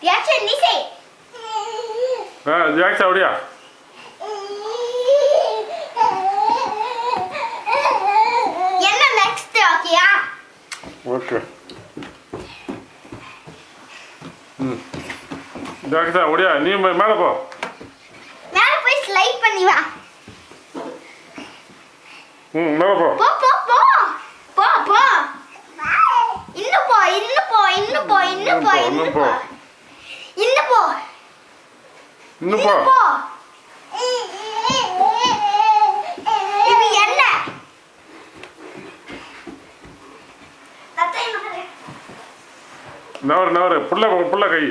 Reaction நீ செய். Reaction அப்படியா? என்ன நெக்ஸ்ட் ஓகேயா? ஓகே. ரியாக்ஷன் அப்படியா? நீ மேலே போ. மேலே போய் ஸ்லைட் பண்ணி வா. மேலே போ. போ போ போ. போ போ. இன்னும் போ இன்னும் போ இன்னும் போ இன்னும் போ இன்னும் போ. இன்னும் போ. இன்னும் போ. இது என்ன? நவரு புள்ள கை.